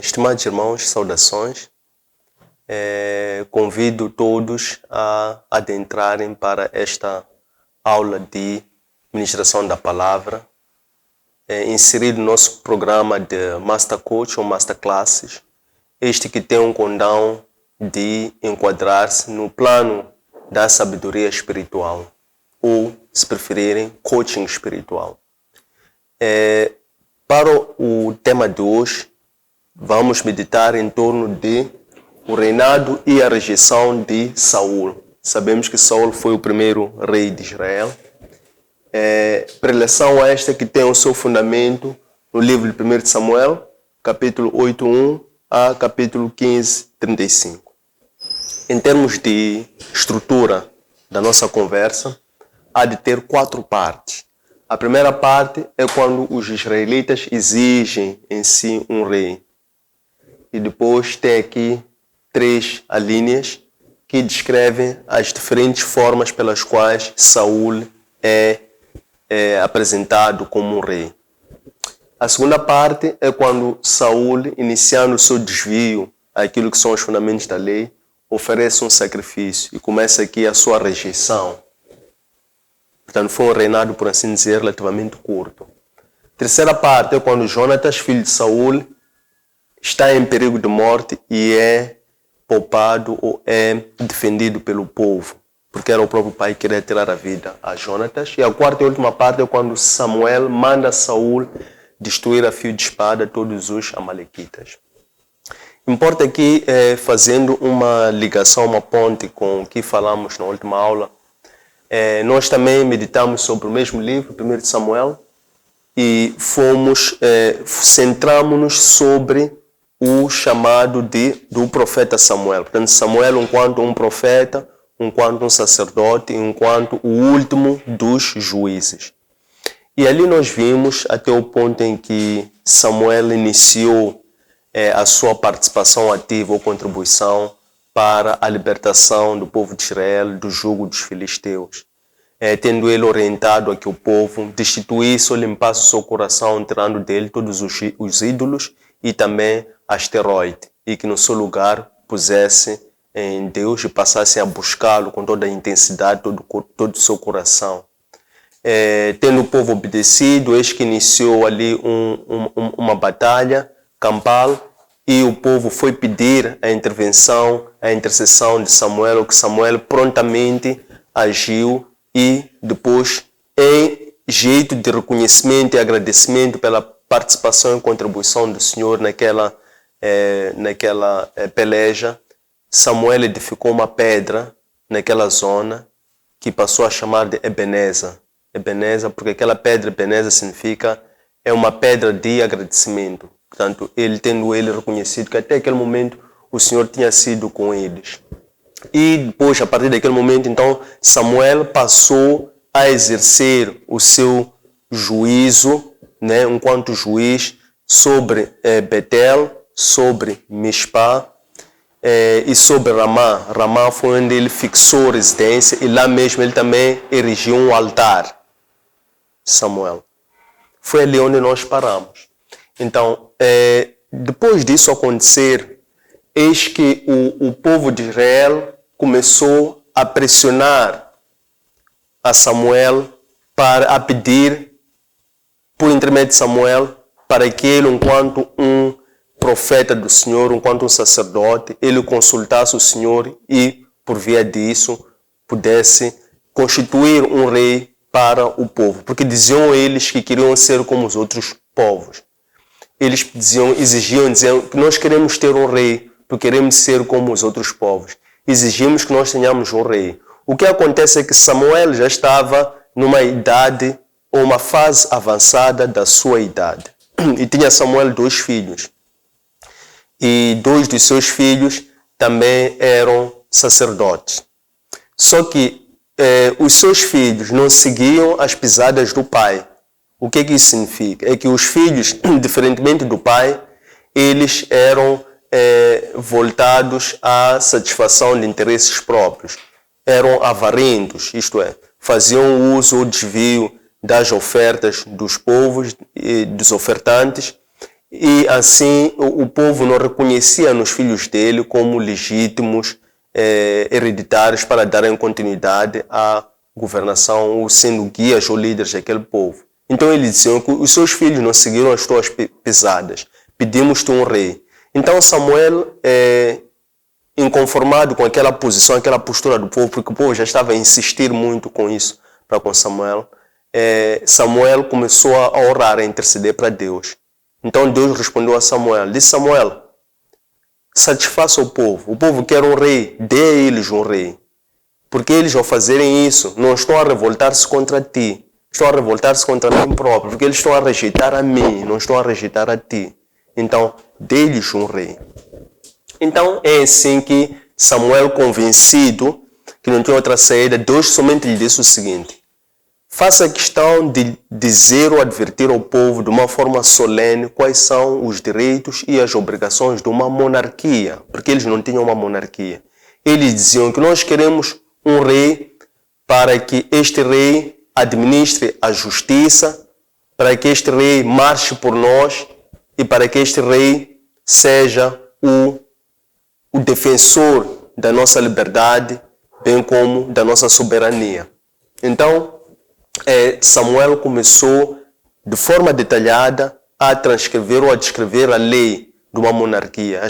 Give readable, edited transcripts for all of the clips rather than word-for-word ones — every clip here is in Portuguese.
Estimados irmãos, saudações. Convido todos a adentrarem para esta aula de ministração da palavra, inserido no nosso programa de Master Coach ou Master Classes, este que tem um condão de enquadrar-se no plano da sabedoria espiritual, ou, se preferirem, coaching espiritual. Para o tema de hoje, vamos meditar em torno de o reinado e a rejeição de Saul. Sabemos que Saul foi o primeiro rei de Israel. Preleção esta que tem o seu fundamento no livro de 1 Samuel, capítulo 8:1 a capítulo 15:35. Em termos de estrutura da nossa conversa, há de ter 4 partes. A primeira parte é quando os israelitas exigem em si um rei. E depois tem aqui 3 alíneas que descrevem as diferentes formas pelas quais Saul é apresentado como um rei. A segunda parte é quando Saul, iniciando o seu desvio àquilo que são os fundamentos da lei, oferece um sacrifício e começa aqui a sua rejeição. Portanto, foi um reinado, por assim dizer, relativamente curto. A terceira parte é quando Jonatas, filho de Saul, está em perigo de morte e é poupado ou é defendido pelo povo, porque era o próprio pai que queria tirar a vida a Jonatas. E a quarta e última parte é quando Samuel manda Saul destruir a fio de espada todos os amalequitas. Importa aqui, fazendo uma ligação, uma ponte com o que falamos na última aula, nós também meditamos sobre o mesmo livro, 1 Samuel, e centramos-nos sobre o chamado do profeta Samuel. Portanto, Samuel enquanto um profeta, enquanto um sacerdote, enquanto o último dos juízes. E ali nós vimos até o ponto em que Samuel iniciou a sua participação ativa ou contribuição para a libertação do povo de Israel do jugo dos filisteus. Tendo ele orientado a que o povo destituísse ou limpasse o seu coração, tirando dele todos os ídolos e também Asteroide, e que no seu lugar pusesse em Deus e passassem a buscá-lo com toda a intensidade, todo o seu coração. Tendo o povo obedecido, eis que iniciou ali uma batalha campal, e o povo foi pedir a intervenção, a intercessão de Samuel, o que Samuel prontamente agiu, e depois, em jeito de reconhecimento e agradecimento pela participação e contribuição do Senhor naquela peleja, Samuel edificou uma pedra naquela zona que passou a chamar de Ebenezer. Ebenezer, porque aquela pedra Ebenezer significa uma pedra de agradecimento. Portanto, tendo ele reconhecido que até aquele momento o Senhor tinha sido com eles. E depois, a partir daquele momento, então, Samuel passou a exercer o seu juízo, enquanto juiz, sobre Betel, sobre Mishpá e sobre Ramá. Ramá foi onde ele fixou residência e lá mesmo ele também erigiu um altar. Samuel. Foi ali onde nós paramos. Então, depois disso acontecer, eis que o povo de Israel começou a pressionar a Samuel a pedir, por intermédio de Samuel, para que ele, enquanto um profeta do Senhor, enquanto um sacerdote, ele consultasse o Senhor e, por via disso, pudesse constituir um rei para o povo. Porque diziam eles que queriam ser como os outros povos. Eles exigiam que nós queremos ter um rei, porque queremos ser como os outros povos. Exigimos que nós tenhamos um rei. O que acontece é que Samuel já estava numa idade ou uma fase avançada da sua idade. E tinha Samuel 2 filhos. E 2 dos seus filhos também eram sacerdotes. Só que os seus filhos não seguiam as pisadas do pai. O que isso significa? É que os filhos, diferentemente do pai, eles eram voltados à satisfação de interesses próprios. Eram avarentos, isto é, faziam uso ou desvio das ofertas dos povos e dos ofertantes e assim o povo não reconhecia nos filhos dele como legítimos hereditários para darem continuidade à governação, ou sendo guias ou líderes daquele povo. Então eles diziam que os seus filhos não seguiram as tuas pisadas, pedimos-te um rei. Então Samuel, inconformado com aquela posição, aquela postura do povo, porque o povo já estava a insistir muito com isso para com Samuel, Samuel começou a orar, a interceder para Deus. Então Deus respondeu a Samuel, disse Samuel, satisfaça o povo quer um rei, dê a eles um rei. Porque eles ao fazerem isso, não estão a revoltar-se contra ti, estão a revoltar-se contra mim próprio, porque eles estão a rejeitar a mim, não estão a rejeitar a ti. Então, dê-lhes um rei. Então, é assim que Samuel, convencido que não tinha outra saída, Deus somente lhe disse o seguinte, faça questão de dizer ou advertir ao povo de uma forma solene quais são os direitos e as obrigações de uma monarquia, porque eles não tinham uma monarquia. Eles diziam que nós queremos um rei para que este rei administre a justiça, para que este rei marche por nós e para que este rei seja o defensor da nossa liberdade, bem como da nossa soberania. Então, Samuel começou de forma detalhada a transcrever ou a descrever a lei de uma monarquia,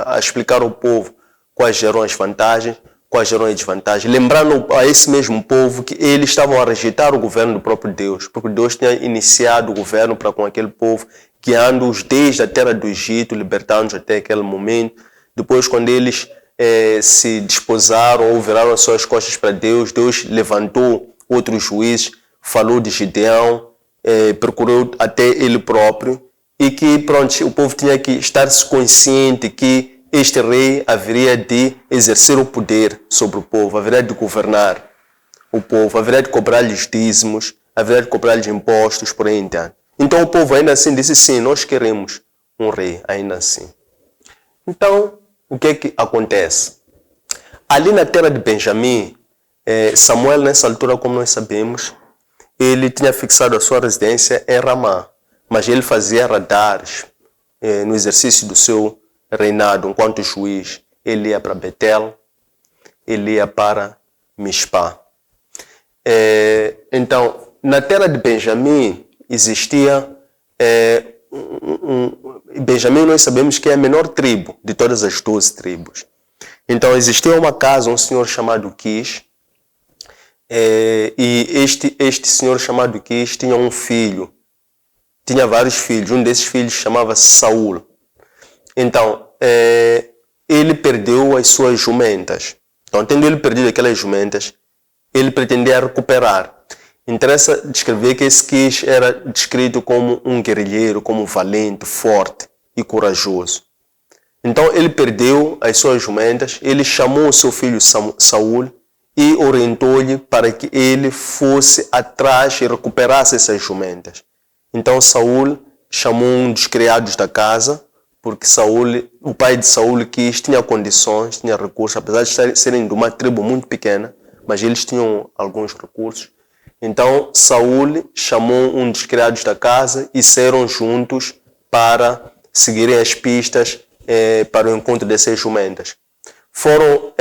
a explicar ao povo quais eram as vantagens, quais eram as desvantagens, lembrando a esse mesmo povo que eles estavam a rejeitar o governo do próprio Deus, porque Deus tinha iniciado o governo para com aquele povo, guiando-os desde a terra do Egito, libertando-os até aquele momento. Depois, quando eles se desposaram ou viraram as suas costas para Deus, Deus levantou outros juízes, falou de Gideão, procurou até ele próprio, e que pronto, o povo tinha que estar consciente que este rei haveria de exercer o poder sobre o povo, haveria de governar o povo, haveria de cobrar-lhes dízimos, haveria de cobrar-lhes impostos, por aí em diante. Então o povo ainda assim disse sim, nós queremos um rei, ainda assim. Então, o que é que acontece? Ali na terra de Benjamim, Samuel, nessa altura, como nós sabemos, ele tinha fixado a sua residência em Ramá, mas ele fazia radares no exercício do seu reinado enquanto juiz. Ele ia para Betel, ele ia para Mispá. Então, na terra de Benjamim existia Benjamim, nós sabemos que é a menor tribo de todas as 12 tribos. Então existia uma casa, um senhor chamado Quis, e este senhor chamado Quis tinha um filho, tinha vários filhos, um desses filhos chamava-se Saul. Então, ele perdeu as suas jumentas. Então, tendo ele perdido aquelas jumentas, ele pretendia recuperar. Interessa descrever que esse Quis era descrito como um guerrilheiro, como valente, forte e corajoso. Então ele perdeu as suas jumentas, ele chamou o seu filho Saul e orientou-lhe para que ele fosse atrás e recuperasse essas jumentas. Então Saul chamou um dos criados da casa, porque o pai de Saul Quis tinha condições, tinha recursos, apesar de serem de uma tribo muito pequena, mas eles tinham alguns recursos. Então Saul chamou um dos criados da casa e saíram juntos para seguirem as pistas para o encontro dessas jumentas. Foram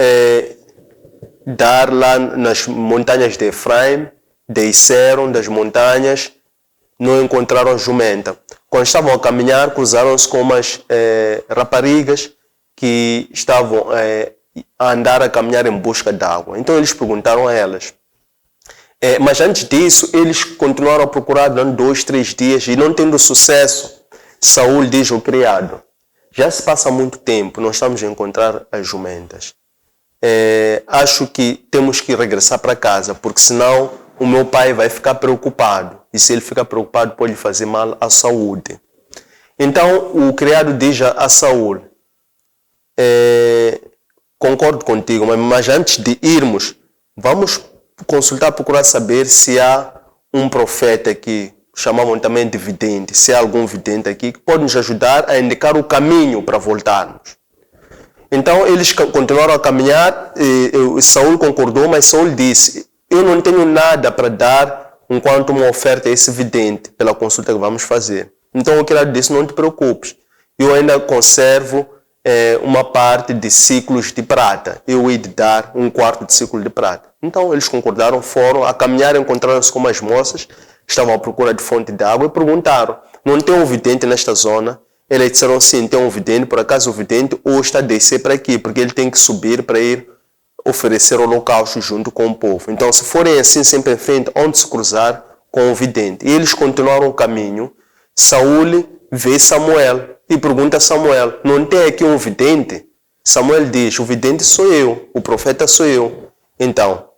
dar lá nas montanhas de Efraim, desceram das montanhas, não encontraram a jumenta. Quando estavam a caminhar, cruzaram-se com umas raparigas que estavam a andar, a caminhar em busca d'água. Então eles perguntaram a elas. Mas antes disso, eles continuaram a procurar durante 2, 3 dias e não tendo sucesso, Saul diz ao criado, já se passa muito tempo, nós estamos a encontrar as jumentas. Acho que temos que regressar para casa, porque senão o meu pai vai ficar preocupado. E se ele ficar preocupado, pode fazer mal à saúde. Então o criado diz a Saul, concordo contigo, mas antes de irmos, vamos consultar, procurar saber se há um profeta aqui, chamavam também de vidente, se há algum vidente aqui que pode nos ajudar a indicar o caminho para voltarmos. Então eles continuaram a caminhar, Saul concordou, mas Saul disse, eu não tenho nada para dar enquanto uma oferta a esse vidente, pela consulta que vamos fazer. Então o criado disse, não te preocupes, eu ainda conservo uma parte de ciclos de prata. Eu ia te dar um quarto de ciclo de prata. Então eles concordaram, foram a caminhar, encontraram-se com umas moças, estavam à procura de fonte de água e perguntaram, não tem um vidente nesta zona? Eles disseram, sim, tem um vidente, por acaso o vidente ou está a descer para aqui, porque ele tem que subir para ir oferecer holocausto junto com o povo. Então, se forem assim sempre em frente, onde se cruzar com o vidente? E eles continuaram o caminho. Saul vê Samuel e pergunta a Samuel, não tem aqui um vidente? Samuel diz, o vidente sou eu, o profeta sou eu. Então,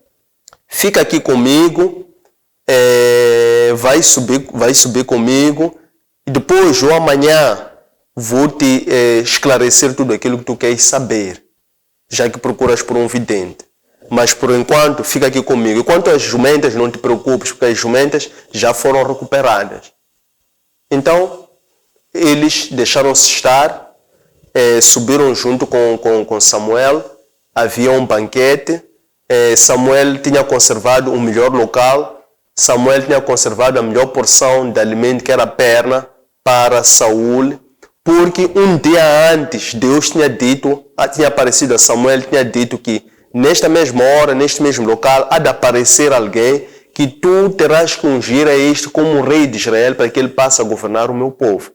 fica aqui comigo, vai subir comigo, e depois ou amanhã vou te esclarecer tudo aquilo que tu queres saber, já que procuras por um vidente. Mas por enquanto, fica aqui comigo. E quanto às jumentas, não te preocupes, porque as jumentas já foram recuperadas. Então, eles deixaram-se estar, subiram junto com Samuel, havia um banquete, Samuel tinha conservado o melhor local, Samuel tinha conservado a melhor porção de alimento, que era a perna, para Saul, porque um dia antes Deus tinha aparecido a Samuel, tinha dito que nesta mesma hora, neste mesmo local, há de aparecer alguém que tu terás que ungir a este como rei de Israel para que ele passe a governar o meu povo.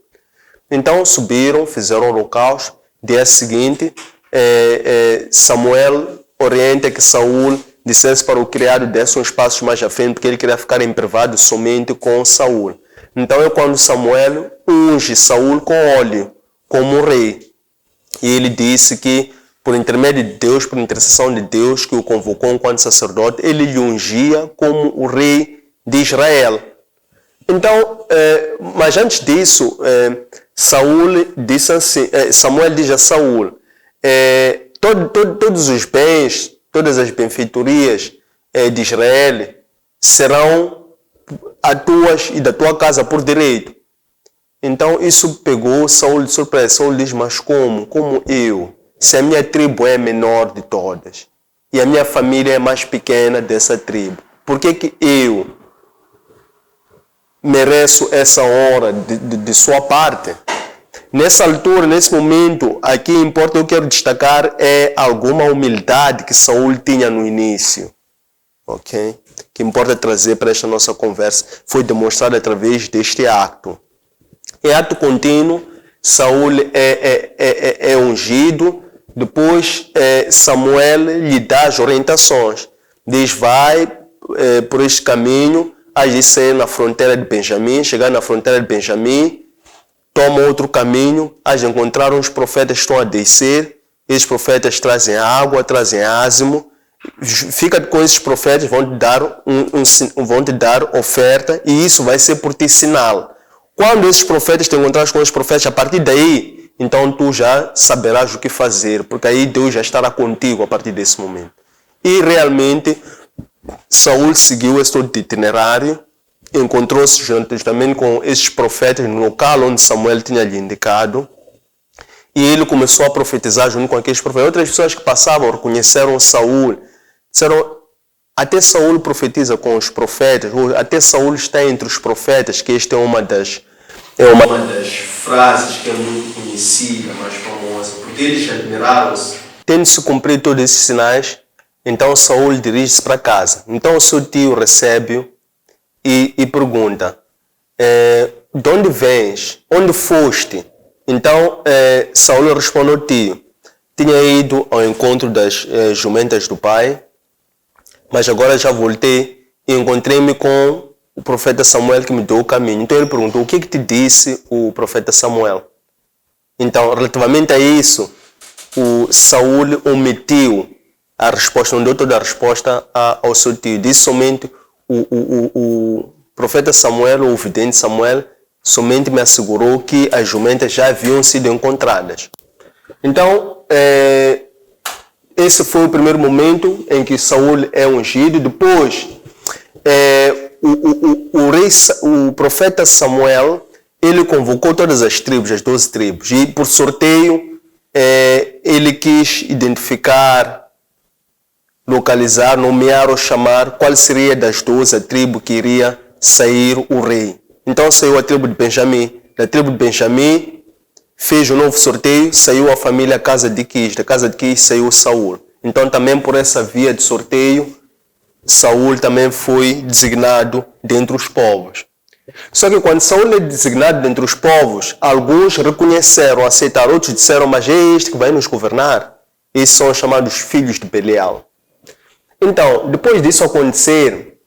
Então subiram, fizeram o holocausto. Dia seguinte, Samuel orienta que Saul dissesse para o criado desse uns passos mais à frente, porque ele queria ficar em privado somente com Saul. Então é quando Samuel unge Saul com óleo, como rei. E ele disse que, por intermédio de Deus, por intercessão de Deus, que o convocou enquanto sacerdote, ele lhe ungia como o rei de Israel. Então, mas antes disso, Samuel diz a Saul, todos os bens, todas as benfeitorias de Israel serão as tuas e da tua casa por direito. Então isso pegou Saul de surpresa. Saul diz, mas como? Como eu? Se a minha tribo é a menor de todas e a minha família é a mais pequena dessa tribo, por que eu mereço essa honra de sua parte? Nessa altura, nesse momento, aqui importa, eu quero destacar alguma humildade que Saul tinha no início. Ok? Que importa trazer para esta nossa conversa, foi demonstrado através deste acto. Em ato contínuo, Saul é ungido, depois Samuel lhe dá as orientações. Diz, vai por este caminho, hás de sair na fronteira de Benjamim, chegar na fronteira de Benjamim, toma outro caminho, hás de encontrar uns profetas que estão a descer, esses profetas trazem água, trazem ázimo, fica com esses profetas, vão te dar oferta, e isso vai ser por ti sinal. Quando esses profetas te encontrares com os profetas, a partir daí, então tu já saberás o que fazer, porque aí Deus já estará contigo a partir desse momento. E realmente, Saul seguiu esse itinerário, encontrou-se justamente com esses profetas no local onde Samuel tinha lhe indicado, e ele começou a profetizar junto com aqueles profetas. Outras pessoas que passavam reconheceram Saul, disseram, até Saul profetiza com os profetas, ou até Saul está entre os profetas, que esta é uma das frases que é muito conhecida, mais famosa, porque eles admiraram-se. Tendo-se cumprido todos esses sinais, então Saul dirige-se para casa. Então o seu tio recebe-o e pergunta, de onde vens? Onde foste? Então Saul responde ao tio, tinha ido ao encontro das jumentas do pai, mas agora já voltei e encontrei-me com o profeta Samuel que me deu o caminho. Então ele perguntou, o que te disse o profeta Samuel? Então, relativamente a isso, o Saul omitiu a resposta, não deu toda a resposta ao seu tio. Disse somente, o profeta Samuel, ou o vidente Samuel, somente me assegurou que as jumentas já haviam sido encontradas. Então, esse foi o primeiro momento em que Saul é ungido. Depois, o profeta Samuel, ele convocou todas as tribos, as 12 tribos, e por sorteio, ele quis identificar, localizar, nomear ou chamar qual seria das 12 a tribo que iria sair o rei. Então saiu a tribo de Benjamim. da tribo de Benjamim, fez um novo sorteio, saiu a família Casa de Quis. Da Casa de Quis saiu Saul. Então também por essa via de sorteio, Saul também foi designado dentre os povos. Só que quando Saul é designado dentre os povos, alguns reconheceram, aceitaram, outros disseram, mas é este que vai nos governar. Esses são os chamados filhos de Belial. Então, depois disso acontecer,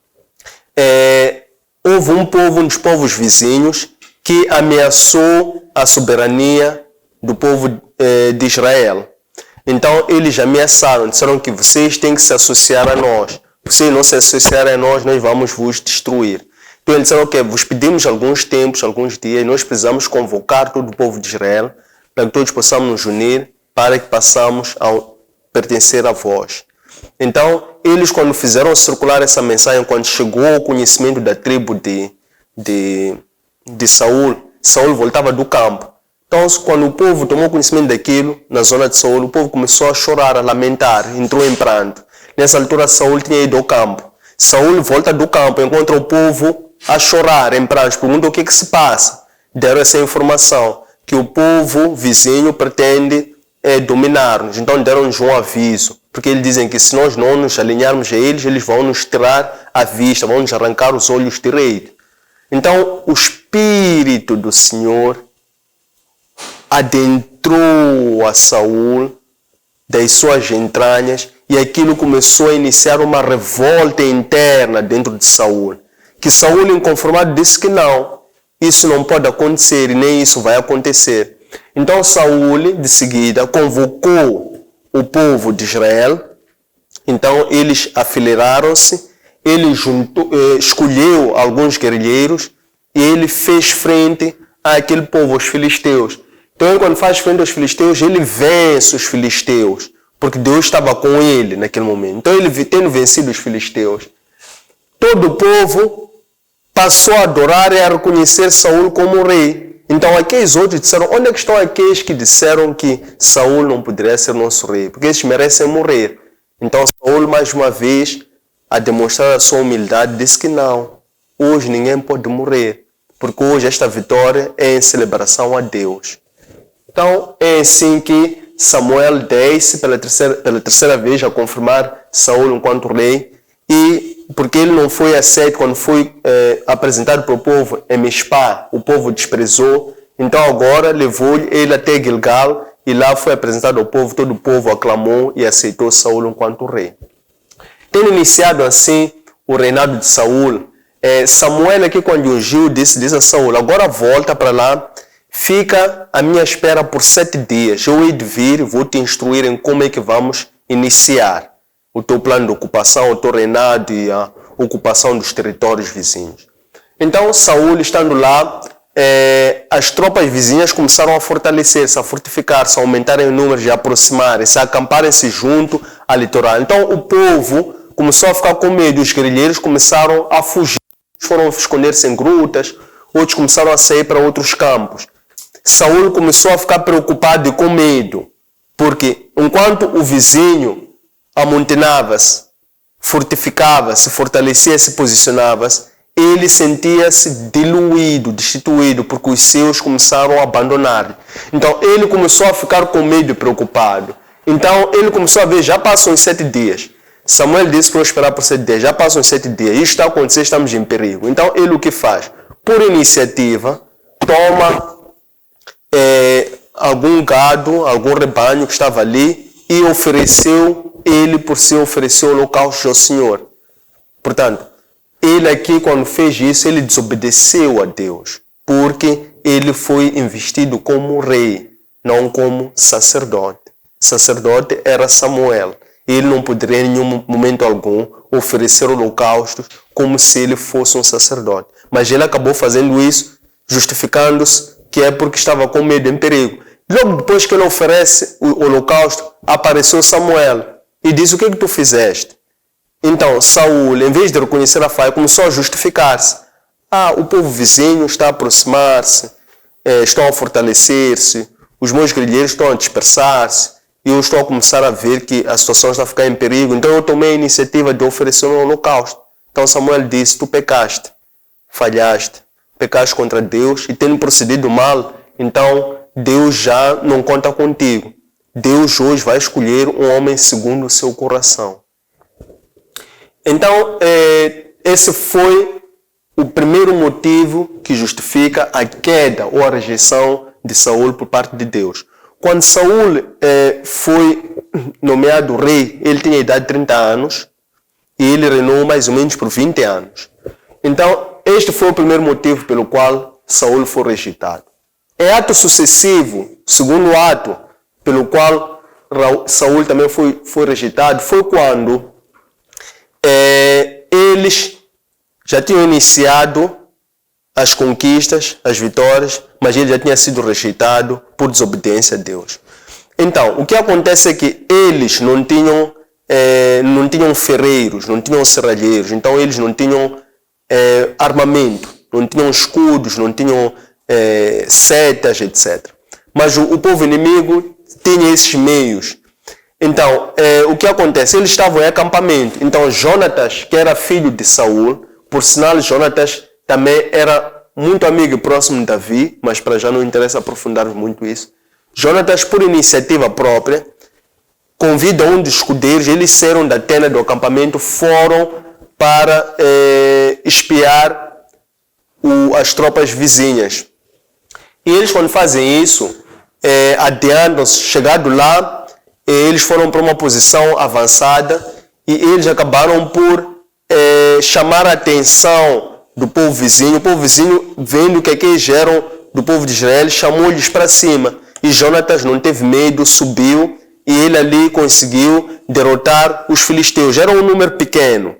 houve um dos povos vizinhos que ameaçou a soberania do povo de Israel. Então, eles ameaçaram, disseram que vocês têm que se associar a nós. Se não se associarem a nós, nós vamos vos destruir. Então, eles disseram, ok, vos pedimos alguns tempos, alguns dias, e nós precisamos convocar todo o povo de Israel para que todos possamos nos unir para que possamos pertencer a vós. Então, eles quando fizeram circular essa mensagem, quando chegou ao conhecimento da tribo de Saul, Saul voltava do campo. Então, quando o povo tomou conhecimento daquilo, na zona de Saul, o povo começou a chorar, a lamentar, entrou em pranto. Nessa altura, Saul tinha ido ao campo. Saul volta do campo, encontra o povo a chorar em pranto, pergunta o que se passa. Deram essa informação, que o povo vizinho pretende dominar-nos. Então deram-nos um aviso, porque eles dizem que se nós não nos alinharmos a eles, eles vão nos tirar a vista, vão nos arrancar os olhos direitos. Então o Espírito do Senhor adentrou a Saul das suas entranhas e aquilo começou a iniciar uma revolta interna dentro de Saul. Que Saul, inconformado, disse que não, isso não pode acontecer e nem isso vai acontecer. Então Saul, de seguida, convocou o povo de Israel. Então eles afileiraram-se, ele escolheu alguns guerrilheiros e ele fez frente àquele povo, os filisteus. Então ele, quando faz frente aos filisteus, ele vence os filisteus, porque Deus estava com ele naquele momento. Então ele, tendo vencido os filisteus, todo o povo passou a adorar e a reconhecer Saul como rei. Então aqueles outros disseram, onde é que estão aqueles que disseram que Saul não poderia ser nosso rei? Porque eles merecem morrer. Então Saul, mais uma vez, a demonstrar a sua humildade, disse que não, hoje ninguém pode morrer, porque hoje esta vitória é em celebração a Deus. Então é assim que Samuel desce pela terceira vez a confirmar Saul enquanto rei, e porque ele não foi aceito quando foi apresentado para o povo em Mispá, o povo desprezou, então agora levou ele até Gilgal e lá foi apresentado ao povo, todo o povo aclamou e aceitou Saul enquanto rei. Tendo iniciado assim o reinado de Saul, Samuel aqui quando ungiu diz a Saul, agora volta para lá, fica à minha espera por 7 dias, eu hei de vir, vou te instruir em como é que vamos iniciar o teu plano de ocupação, o teu reinado e a ocupação dos territórios vizinhos. Então Saul, estando lá, as tropas vizinhas começaram a fortalecer-se, a fortificar-se, a aumentarem o número, a aproximarem-se, a acamparem-se junto à litoral. Então o povo começou a ficar com medo, os guerrilheiros começaram a fugir, foram esconder-se em grutas, outros começaram a sair para outros campos. Saul começou a ficar preocupado e com medo, porque enquanto o vizinho amontinava-se, fortificava-se, fortalecia, se posicionava-se, ele sentia-se diluído, destituído, porque os seus começaram a abandonar. Então ele começou a ficar com medo e preocupado. Então ele começou a ver, já passam os 7 dias. Samuel disse que não esperar por 7 dias, já passam os 7 dias, isso está acontecendo, estamos em perigo. Então ele o que faz? Por iniciativa, toma algum gado, algum rebanho que estava ali e ele por si ofereceu holocausto ao Senhor. Portanto, ele aqui quando fez isso, ele desobedeceu a Deus, porque ele foi investido como rei, não como sacerdote. Sacerdote era Samuel. Ele não poderia em nenhum momento algum oferecer holocaustos como se ele fosse um sacerdote. Mas ele acabou fazendo isso, justificando-se que é porque estava com medo, em perigo. Logo depois que ele oferece o holocausto, apareceu Samuel e disse, o que tu fizeste? Então Saul, em vez de reconhecer a falha, começou a justificar-se. O povo vizinho está a aproximar-se, estão a fortalecer-se, os meus guerrilheiros estão a dispersar-se, e eu estou a começar a ver que a situação está a ficar em perigo, então eu tomei a iniciativa de oferecer um holocausto. Então Samuel disse, tu pecaste, falhaste, pecaste contra Deus e tendo procedido mal, então Deus já não conta contigo. Deus hoje vai escolher um homem segundo o seu coração. Então, esse foi o primeiro motivo que justifica a queda ou a rejeição de Saul por parte de Deus. Quando Saul foi nomeado rei, ele tinha a idade de 30 anos e ele reinou mais ou menos por 20 anos. Então, este foi o primeiro motivo pelo qual Saul foi rejeitado. É ato sucessivo, segundo ato, pelo qual Saul também foi rejeitado, foi quando eles já tinham iniciado as conquistas, as vitórias, mas ele já tinha sido rejeitado por desobediência a Deus. Então, o que acontece é que eles não tinham ferreiros, não tinham serralheiros, então eles não tinham armamento, não tinham escudos, não tinham setas, etc. Mas o povo inimigo tinha esses meios. Então, o que acontece? Eles estavam em acampamento. Então, Jonatas, que era filho de Saul, por sinal, Jonatas também era muito amigo e próximo de Davi, mas para já não interessa aprofundar muito isso. Jonatas, por iniciativa própria, convida um dos escudeiros, eles saíram da tenda do acampamento, foram para espiar as tropas vizinhas. E eles, quando fazem isso, adiantam-se, chegado lá, eles foram para uma posição avançada e eles acabaram por chamar a atenção do povo vizinho. O povo vizinho, vendo que aqueles eram do povo de Israel, chamou-lhes para cima. E Jonatas não teve medo, subiu e ele ali conseguiu derrotar os filisteus. Era um número pequeno,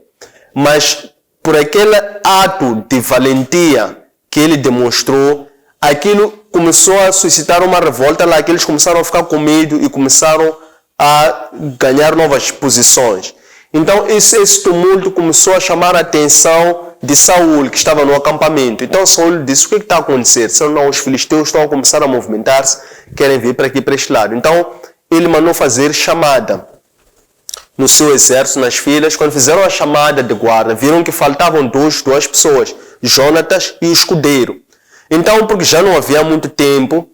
mas por aquele ato de valentia que ele demonstrou, aquilo começou a suscitar uma revolta lá, que eles começaram a ficar com medo e começaram a ganhar novas posições. Então esse tumulto começou a chamar a atenção de Saul, que estava no acampamento. Então Saul disse: o que está a acontecer? Não, os filisteus estão a começar a movimentar-se, querem vir para aqui, para este lado. Então ele mandou fazer chamada no seu exército, nas filas. Quando fizeram a chamada de guarda, viram que faltavam duas pessoas, Jonatas e o escudeiro. Então, porque já não havia muito tempo,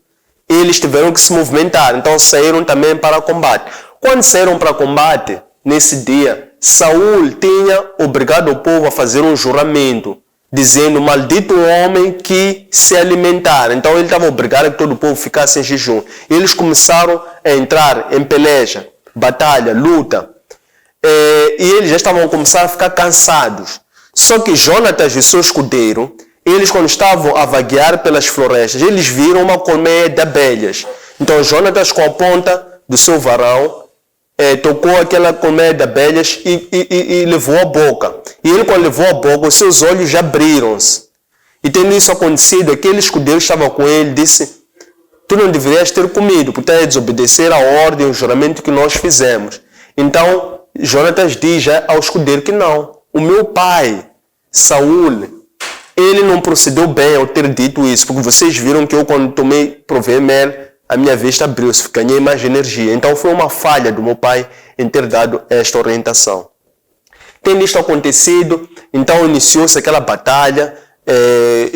eles tiveram que se movimentar. Então saíram também para combate. Quando saíram para combate, nesse dia, Saul tinha obrigado o povo a fazer um juramento, dizendo: maldito o homem que se alimentar. Então ele estava obrigado a que todo o povo ficasse em jejum. Eles começaram a entrar em peleja, batalha, luta. E eles já estavam a começar a ficar cansados. Só que Jonatas e seu escudeiro, eles, quando estavam a vaguear pelas florestas, eles viram uma colmeia de abelhas. Então Jonatas, com a ponta do seu varão, tocou aquela colmeia de abelhas e levou à boca. E ele, quando levou à boca, os seus olhos já abriram-se. E tendo isso acontecido, aquele escudeiro estava com ele, disse: tu não deverias ter comido, porque é desobedecer a ordem, o juramento que nós fizemos. Então Jonatas diz ao escudeiro que não. O meu pai, Saul, ele não procedeu bem ao ter dito isso, porque vocês viram que eu, quando provei mel, a minha vista abriu-se, ganhei mais energia. Então foi uma falha do meu pai em ter dado esta orientação. Tendo isto acontecido, então iniciou-se aquela batalha.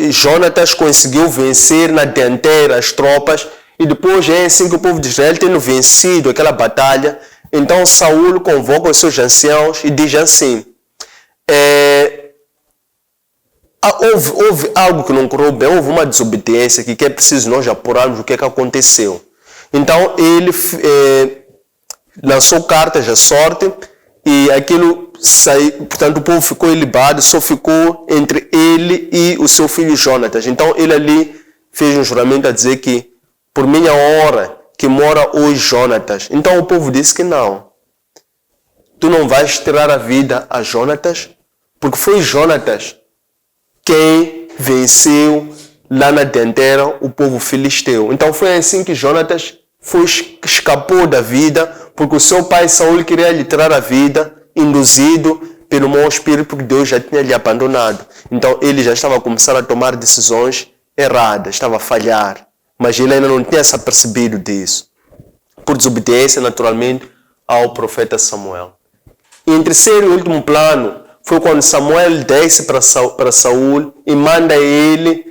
Jonatas conseguiu vencer na dianteira as tropas, e depois é assim que o povo de Israel, tendo vencido aquela batalha, então Saul convoca os seus anciãos e diz assim: houve algo que não correu bem, houve uma desobediência que é preciso nós apurarmos o que aconteceu. Então ele lançou cartas à sorte e aquilo saiu, portanto o povo ficou ilibado, só ficou entre ele e o seu filho Jonatas. Então ele ali fez um juramento a dizer que por minha hora que mora hoje Jonatas. Então o povo disse que não. Tu não vais tirar a vida a Jonatas, porque foi Jonatas quem venceu lá na dianteira o povo filisteu. Então foi assim que Jonatas escapou da vida, porque o seu pai Saul queria lhe tirar a vida, induzido pelo mau espírito, porque Deus já tinha lhe abandonado. Então ele já estava a começar a tomar decisões erradas, estava a falhar, mas ele ainda não tinha se apercebido disso, por desobediência naturalmente ao profeta Samuel. E em terceiro e último plano, foi quando Samuel desce para Saul e manda ele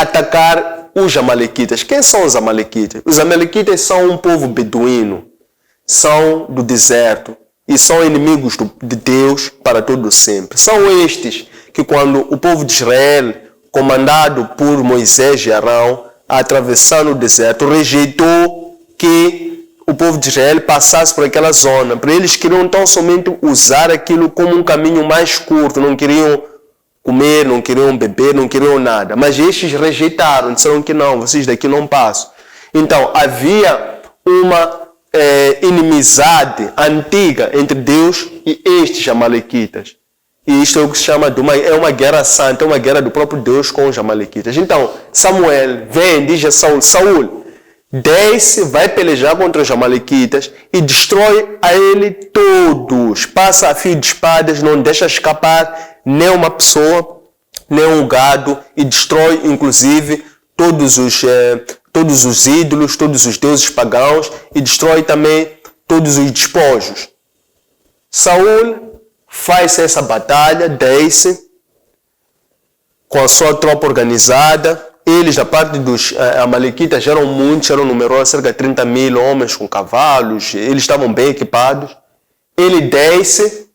atacar os amalequitas. Quem são os amalequitas? Os amalequitas são um povo beduíno, são do deserto e são inimigos de Deus para todo sempre. São estes que, quando o povo de Israel, comandado por Moisés e Arão, atravessando o deserto, rejeitou que o povo de Israel passasse por aquela zona. Para eles queriam tão somente usar aquilo como um caminho mais curto, não queriam comer, não queriam beber, não queriam nada. Mas estes rejeitaram, disseram que não, vocês daqui não passam. Então, havia uma inimizade antiga entre Deus e estes amalequitas. E isto é o que se chama de uma guerra santa, é uma guerra do próprio Deus com os amalequitas. Então, Samuel vem, diz a Saul, Saul, desce, vai pelejar contra os amalequitas e destrói a ele todos. Passa a fio de espadas, não deixa escapar nem uma pessoa, nem um gado, e destrói inclusive todos os ídolos, todos os deuses pagãos, e destrói também todos os despojos. Saul faz essa batalha, desce com a sua tropa organizada. Eles, da parte dos amalequitas, eram muitos, eram numerosos, cerca de 30 mil homens com cavalos, eles estavam bem equipados. Ele desce,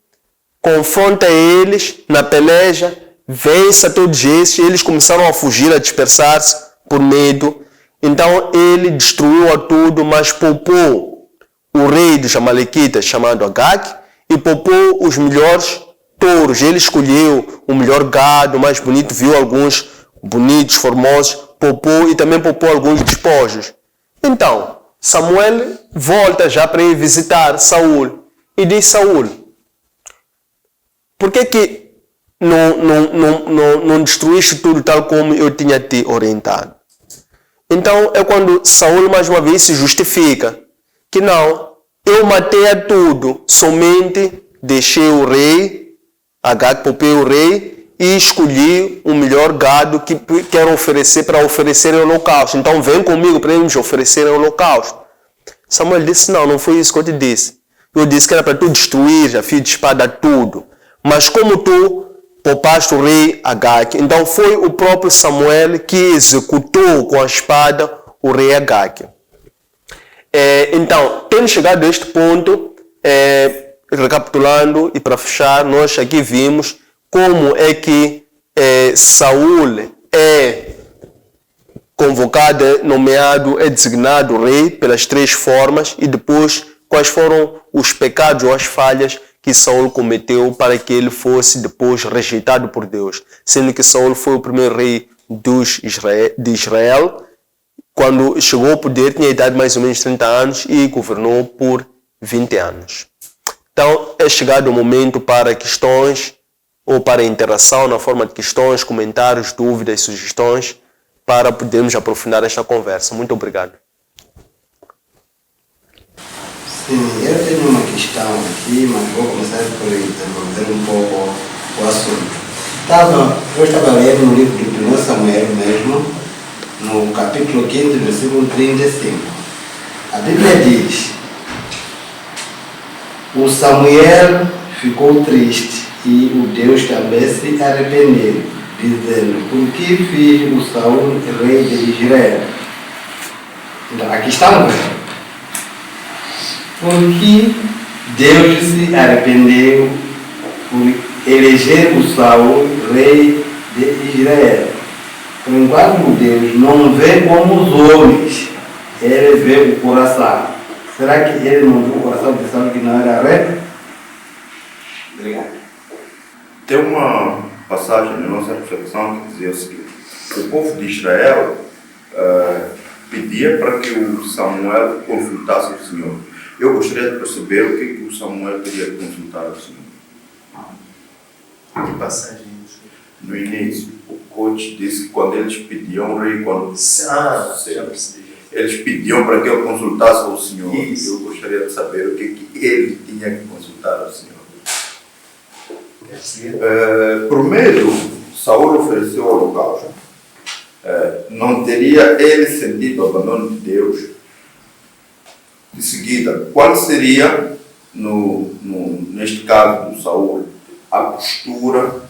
confronta eles na peleja, vence a todos esses, eles começaram a fugir, a dispersar-se por medo. Então ele destruiu a tudo, mas poupou o rei dos amalequitas, chamado Agag, e poupou os melhores touros. Ele escolheu o melhor gado, o mais bonito, viu alguns bonitos, formosos, poupou e também poupou alguns despojos. Então, Samuel volta já para ir visitar Saul e diz: Saul, por que não destruíste tudo tal como eu tinha te orientado? Então é quando Saul mais uma vez se justifica que não, eu matei a tudo, somente deixei o rei, Agag, poupei o rei e escolhi o melhor gado que quero oferecer para oferecer em holocausto. Então vem comigo para eles oferecerem holocausto. Samuel disse: não foi isso que eu te disse. Eu disse que era para tu destruir a fio de espada tudo. Mas como tu poupaste o rei Agag, então foi o próprio Samuel que executou com a espada o rei Agag. Então, tendo chegado a este ponto, recapitulando e para fechar, nós aqui vimos como é que Saul é convocado, nomeado, é designado rei pelas três formas, e depois quais foram os pecados ou as falhas que Saul cometeu para que ele fosse depois rejeitado por Deus, sendo que Saul foi o primeiro rei de Israel. Quando chegou ao poder, tinha idade de mais ou menos 30 anos e governou por 20 anos. Então, é chegado o momento para questões ou para interação na forma de questões, comentários, dúvidas, sugestões, para podermos aprofundar esta conversa. Muito obrigado. Sim, eu tenho uma questão aqui, mas vou começar por desenvolver um pouco o assunto. Eu estava lendo no livro de 1 Samuel mesmo, no capítulo 15, versículo 35. A Bíblia diz: o Samuel ficou triste e o Deus também se arrependeu, dizendo: por que fiz o Saul rei de Israel? Então, aqui estamos. Por que Deus se arrependeu por eleger o Saul rei de Israel? Por enquanto Deus não vê como os homens, ele vê o coração. Será que ele não viu o coração de Saul que não era rei? Obrigado. Tem uma passagem na nossa reflexão que dizia o seguinte: o povo de Israel pedia para que o Samuel consultasse o Senhor. Eu gostaria de perceber o que o Samuel queria consultar o Senhor. Que passagem? No início, o coach disse que quando eles pediam o rei, eles pediam para que eu consultasse o Senhor. Isso. Eu gostaria de saber o que ele tinha que consultar ao Senhor. Primeiro, Saul ofereceu o holocausto. Não teria ele sentido o abandono de Deus? De seguida, qual seria, neste caso do Saul, a postura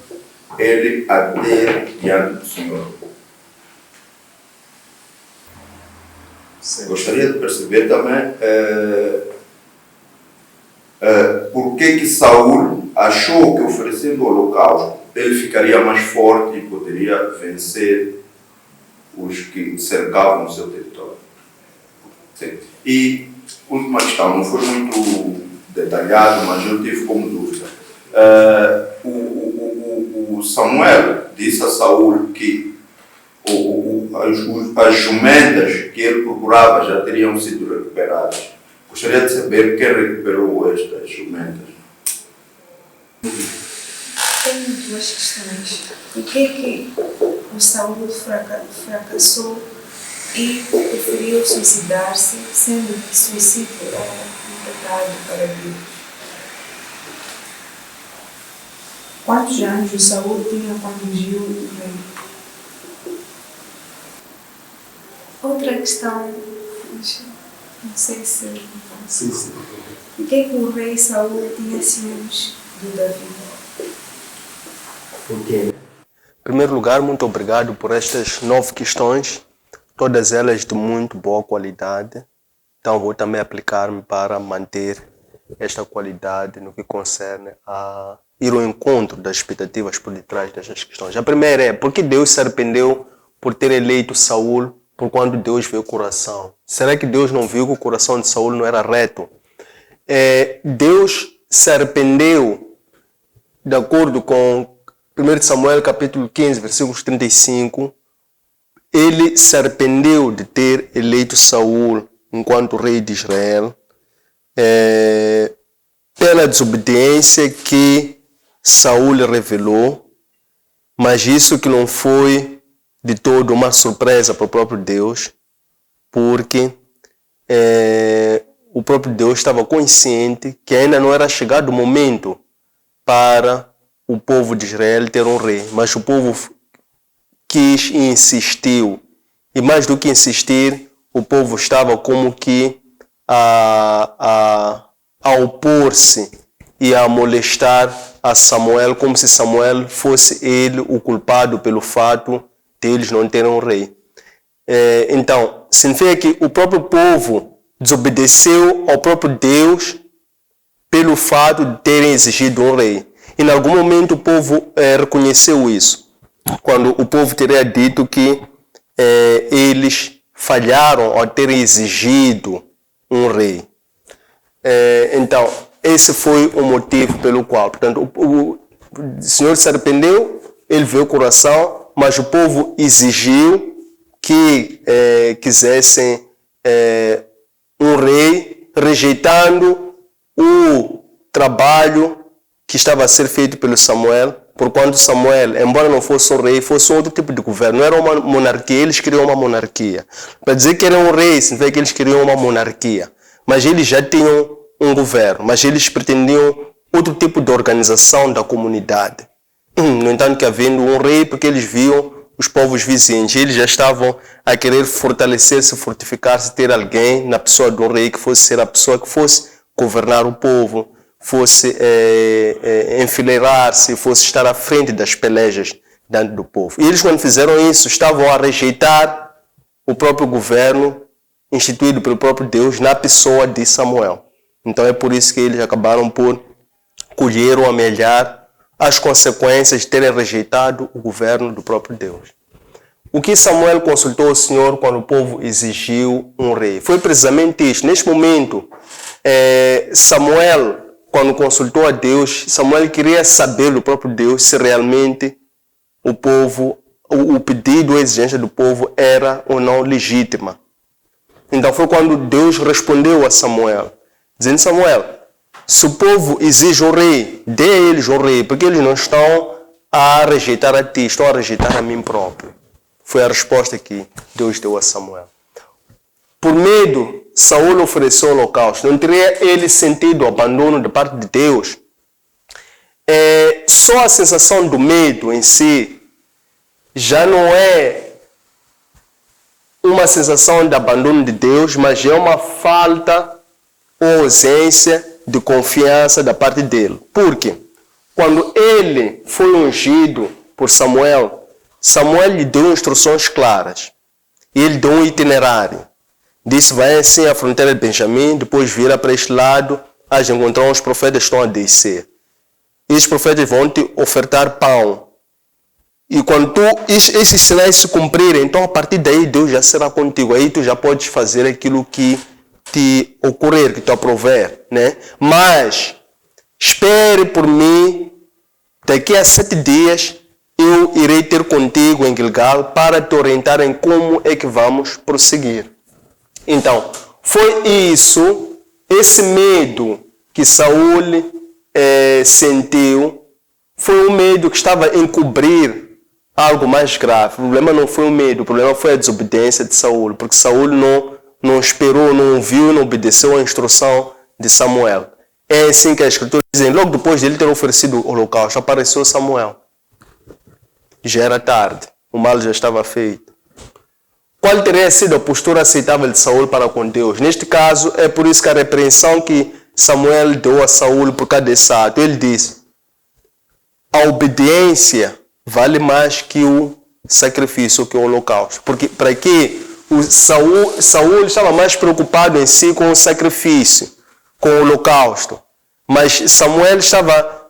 ele a ter diante do Senhor? Gostaria de perceber também por que Saul achou que oferecendo o holocausto ele ficaria mais forte e poderia vencer os que cercavam o seu território. Sim. E última questão, não foi muito detalhado, mas eu tive como dúvida. O Samuel disse a Saul que as jumentas que ele procurava já teriam sido recuperadas. Gostaria de saber quem recuperou estas jumentas. Tenho duas questões. Por que o Saul fracassou e preferiu suicidar-se, sendo que suicídio era um pecado para Deus? Quantos anos o Saul tinha quando viu o rei? Outra questão, não sei se... Sim. Por que o rei Saul tinha ciúmes de Davi? Por quê? Em primeiro lugar, muito obrigado por estas 9 questões, todas elas de muito boa qualidade. Então, vou também aplicar-me para manter esta qualidade no que concerne a ir ao encontro das expectativas por detrás destas questões. A primeira é, por que Deus se arrependeu por ter eleito Saul por quando Deus viu o coração? Será que Deus não viu que o coração de Saul não era reto? Deus se arrependeu, de acordo com 1 Samuel capítulo 15, versículos 35, ele se arrependeu de ter eleito Saul enquanto rei de Israel, pela desobediência que Saul revelou, mas isso que não foi de todo uma surpresa para o próprio Deus, porque o próprio Deus estava consciente que ainda não era chegado o momento para o povo de Israel ter um rei, mas o povo quis e insistiu, e mais do que insistir, o povo estava como que a opor-se e a molestar a Samuel, como se Samuel fosse ele o culpado pelo fato de eles não terem um rei. Então, significa que o próprio povo desobedeceu ao próprio Deus pelo fato de terem exigido um rei. E em algum momento o povo reconheceu isso, quando o povo teria dito que eles falharam ao terem exigido um rei. Então, esse foi o motivo pelo qual, portanto, o Senhor se arrependeu, ele viu o coração, mas o povo exigiu que quisessem um rei, rejeitando o trabalho que estava a ser feito pelo Samuel, porquanto Samuel, embora não fosse um rei, fosse outro tipo de governo, não era uma monarquia, eles queriam uma monarquia. Para dizer que era um rei, significa que eles queriam uma monarquia, mas eles já tinham um governo, mas eles pretendiam outro tipo de organização da comunidade. No entanto, que havendo um rei, porque eles viam os povos vizinhos, eles já estavam a querer fortalecer-se, fortificar-se, ter alguém na pessoa do rei que fosse ser a pessoa que fosse governar o povo, fosse enfileirar-se, fosse estar à frente das pelejas dentro do povo. E eles, quando fizeram isso, estavam a rejeitar o próprio governo instituído pelo próprio Deus na pessoa de Samuel. Então é por isso que eles acabaram por colher ou amelhar as consequências de terem rejeitado o governo do próprio Deus. O que Samuel consultou o Senhor quando o povo exigiu um rei? Foi precisamente isso. Neste momento, Samuel, quando consultou a Deus, Samuel queria saber do próprio Deus se realmente o povo, o pedido ou a exigência do povo era ou não legítima. Então foi quando Deus respondeu a Samuel, dizendo: Samuel, se o povo exige um rei, dê a eles um rei, porque eles não estão a rejeitar a ti, estão a rejeitar a mim próprio. Foi a resposta que Deus deu a Samuel. Por medo, Saul ofereceu o holocausto. Não teria ele sentido o abandono da parte de Deus. Só a sensação do medo em si já não é uma sensação de abandono de Deus, mas é uma falta ou ausência de confiança da parte dele. Por quê? Quando ele foi ungido por Samuel, Samuel lhe deu instruções claras. Ele deu um itinerário. Disse, vai assim à fronteira de Benjamim, depois vira para este lado, has de encontrar os profetas que estão a descer. Esses profetas vão te ofertar pão. E quando esses sinais se cumprirem, então a partir daí Deus já será contigo. Aí tu já podes fazer aquilo que te ocorrer, que te aprover, né? Mas espere por mim, daqui a 7 dias eu irei ter contigo em Gilgal para te orientar em como é que vamos prosseguir. Então, foi isso, esse medo que Saul sentiu, foi um medo que estava a encobrir algo mais grave. O problema não foi o medo, o problema foi a desobediência de Saul, porque Saul não esperou, não ouviu, não obedeceu à instrução de Samuel. É assim que a Escritura diz, logo depois de ele ter oferecido o holocausto, apareceu Samuel. Já era tarde, o mal já estava feito. Qual teria sido a postura aceitável de Saul para com Deus? Neste caso, é por isso que a repreensão que Samuel deu a Saul por causa desse ato, ele disse, a obediência vale mais que o sacrifício, que o holocausto. Porque para que Saul estava mais preocupado em si com o sacrifício, com o holocausto. Mas Samuel estava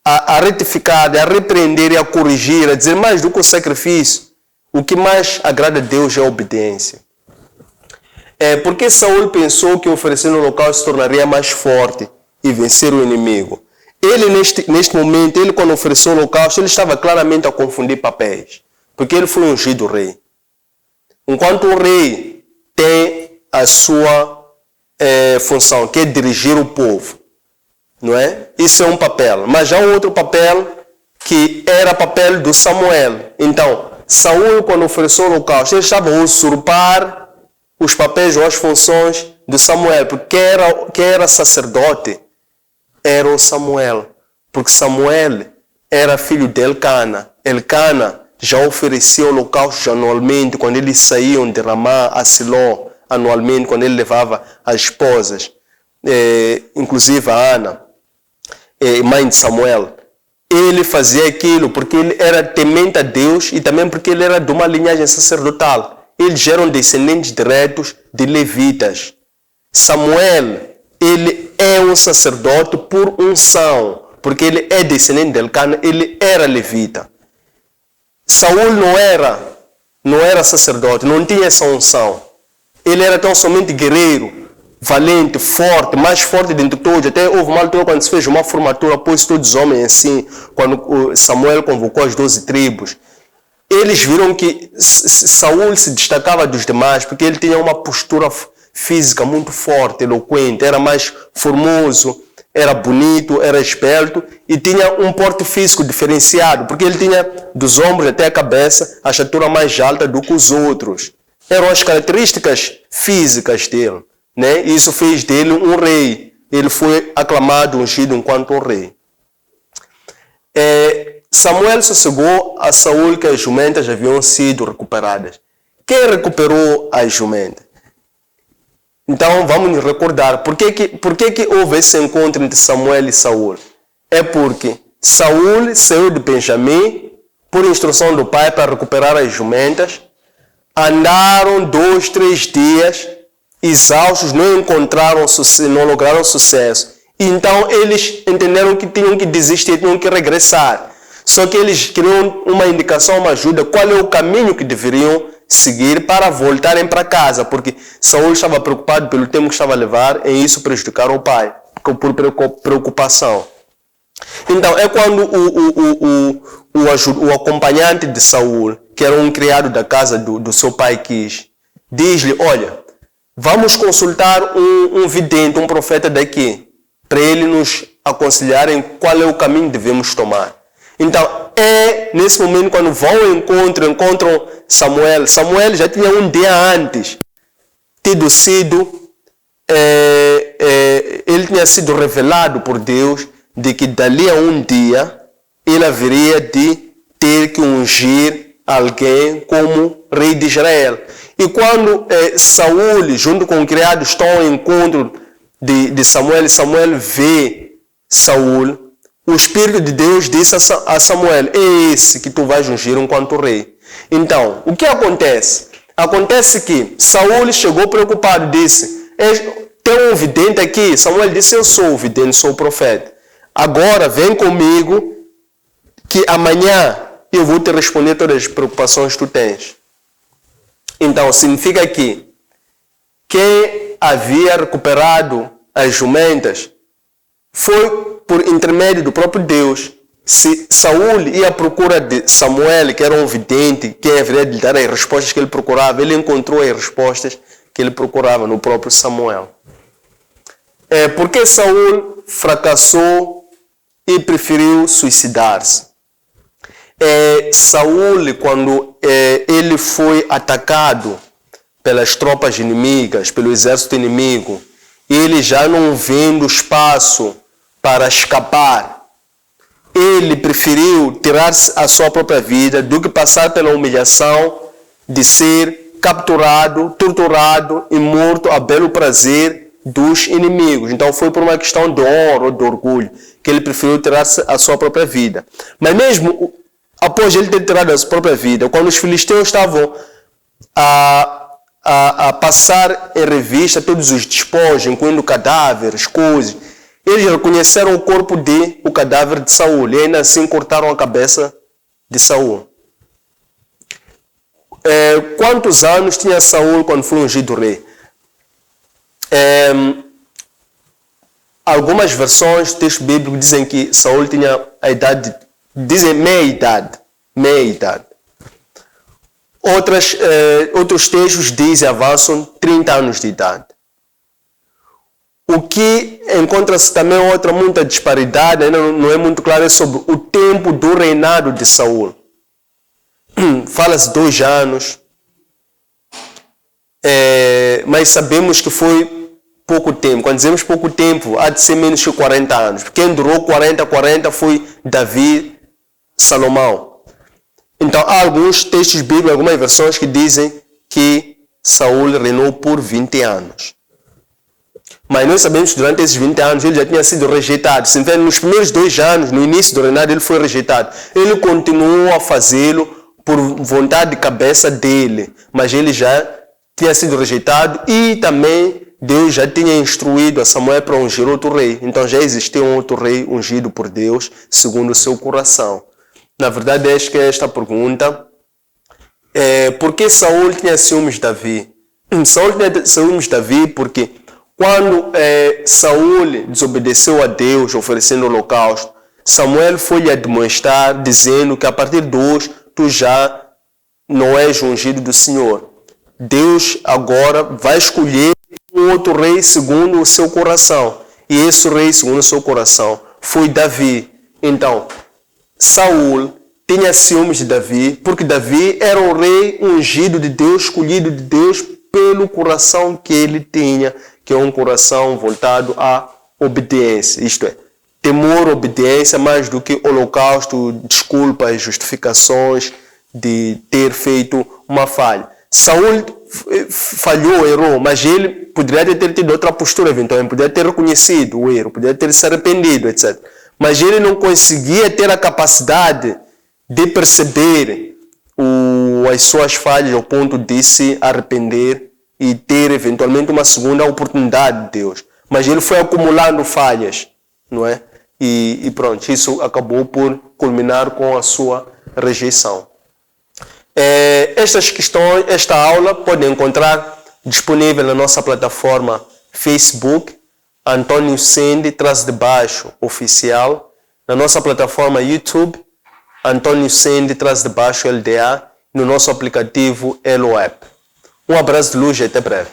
a retificar, a repreender e a corrigir, a dizer mais do que o sacrifício. O que mais agrada a Deus é a obediência. Porque Saul pensou que oferecer o holocausto se tornaria mais forte e vencer o inimigo. Ele, neste momento, ele quando ofereceu o holocausto, ele estava claramente a confundir papéis. Porque ele foi ungido rei. Enquanto o rei tem a sua função, que é dirigir o povo. Não é? Isso é um papel. Mas há um outro papel que era papel do Samuel. Então, Saul, quando ofereceu o holocausto, ele estava a usurpar os papéis ou as funções de Samuel. Porque quem era sacerdote era o Samuel. Porque Samuel era filho de Elcana. Elcana já oferecia holocaustos anualmente, quando eles saíam de Ramá a Siló, anualmente, quando ele levava as esposas, inclusive a Ana, mãe de Samuel. Ele fazia aquilo porque ele era temente a Deus e também porque ele era de uma linhagem sacerdotal. Eles eram descendentes diretos de levitas. Samuel, ele é um sacerdote por unção, porque ele é descendente de Elcana, ele era levita. Saul não era sacerdote, não tinha essa unção. Ele era tão somente guerreiro, valente, forte, mais forte dentre todos. Até houve uma altura quando se fez uma formatura, pôs todos os homens assim, quando Samuel convocou as 12 tribos. Eles viram que Saul se destacava dos demais, porque ele tinha uma postura física muito forte, eloquente, era mais formoso, era bonito, era esbelto e tinha um porte físico diferenciado, porque ele tinha dos ombros até a cabeça a estatura mais alta do que os outros. Eram as características físicas dele, né? Isso fez dele um rei. Ele foi aclamado, ungido enquanto rei. Samuel sossegou a Saul que as jumentas haviam sido recuperadas. Quem recuperou as jumentas? Então vamos nos recordar, por que houve esse encontro entre Samuel e Saul? É porque Saul saiu de Benjamim por instrução do pai para recuperar as jumentas, andaram 2, 3 dias, exaustos, não lograram sucesso. Então eles entenderam que tinham que desistir, tinham que regressar. Só que eles queriam uma indicação, uma ajuda, qual é o caminho que deveriam seguir para voltarem para casa, porque Saul estava preocupado pelo tempo que estava a levar em isso prejudicar o pai, por preocupação. Então é quando o acompanhante de Saul, que era um criado da casa do seu pai, diz-lhe, olha, vamos consultar um vidente, um profeta daqui, para ele nos aconselharem qual é o caminho que devemos tomar. Então, nesse momento, quando vão ao encontram Samuel. Samuel já tinha um dia antes ele tinha sido revelado por Deus de que dali a um dia ele haveria de ter que ungir alguém como rei de Israel. E quando Saul, junto com o criado, estão ao encontro de Samuel, Samuel vê Saul, o Espírito de Deus disse a Samuel, é esse que tu vais ungir enquanto rei. Então, o que acontece? Acontece que Saul chegou preocupado, disse, tem um vidente aqui. Samuel disse, eu sou o vidente, sou o profeta. Agora vem comigo que amanhã eu vou te responder todas as preocupações que tu tens. Então significa que quem havia recuperado as jumentas foi por intermédio do próprio Deus. Se Saul ia à procura de Samuel, que era um vidente, que haveria de dar as respostas que ele procurava, ele encontrou as respostas que ele procurava no próprio Samuel. Por que Saul fracassou e preferiu suicidar-se? Saul, quando ele foi atacado pelas tropas inimigas, pelo exército inimigo, ele já não vendo espaço para escapar, ele preferiu tirar a sua própria vida do que passar pela humilhação de ser capturado, torturado e morto a belo prazer dos inimigos. Então foi por uma questão de honra ou de orgulho que ele preferiu tirar a sua própria vida. Mas mesmo após ele ter tirado a sua própria vida, quando os filisteus estavam a passar em revista todos os despojos, incluindo cadáveres, coisas, eles reconheceram o cadáver de Saul e ainda assim cortaram a cabeça de Saul. Quantos anos tinha Saul quando foi ungido rei? Algumas versões do texto bíblico dizem que Saul tinha a idade, dizem meia idade. Outros textos dizem, avançam 30 anos de idade. O que encontra-se também muita disparidade, ainda não é muito claro, é sobre o tempo do reinado de Saul. Fala-se 2 anos, mas sabemos que foi pouco tempo. Quando dizemos pouco tempo, há de ser menos que 40 anos. Quem durou 40 foi Davi, Salomão. Então há alguns textos bíblicos, algumas versões que dizem que Saul reinou por 20 anos. Mas nós sabemos que durante esses 20 anos ele já tinha sido rejeitado. Se vê, nos primeiros 2 anos, no início do reinado, ele foi rejeitado. Ele continuou a fazê-lo por vontade de cabeça dele. Mas ele já tinha sido rejeitado e também Deus já tinha instruído a Samuel para ungir outro rei. Então já existia um outro rei ungido por Deus, segundo o seu coração. Na verdade, acho que esta pergunta por que Saul tinha ciúmes de Davi? Saul tinha ciúmes de Davi porque quando Saul desobedeceu a Deus oferecendo holocausto, Samuel foi lhe admoestar dizendo que a partir de hoje tu já não és ungido do Senhor. Deus agora vai escolher um outro rei segundo o seu coração. E esse rei segundo o seu coração foi Davi. Então, Saul tinha ciúmes de Davi porque Davi era o rei ungido de Deus, escolhido de Deus pelo coração que ele tinha, que é um coração voltado à obediência, isto é, temor, obediência, mais do que holocausto, desculpas, justificações de ter feito uma falha. Saul falhou, errou, mas ele poderia ter tido outra postura, eventualmente, poderia ter reconhecido o erro, poderia ter se arrependido, etc. Mas ele não conseguia ter a capacidade de perceber as suas falhas ao ponto de se arrepender e ter eventualmente uma segunda oportunidade de Deus. Mas ele foi acumulando falhas, não é? E pronto, isso acabou por culminar com a sua rejeição. Estas questões, esta aula podem encontrar disponível na nossa plataforma Facebook, Antônio Sende, _oficial, na nossa plataforma YouTube, Antônio Sende, _LDA, no nosso aplicativo Elo App. Um abraço de luz e até breve.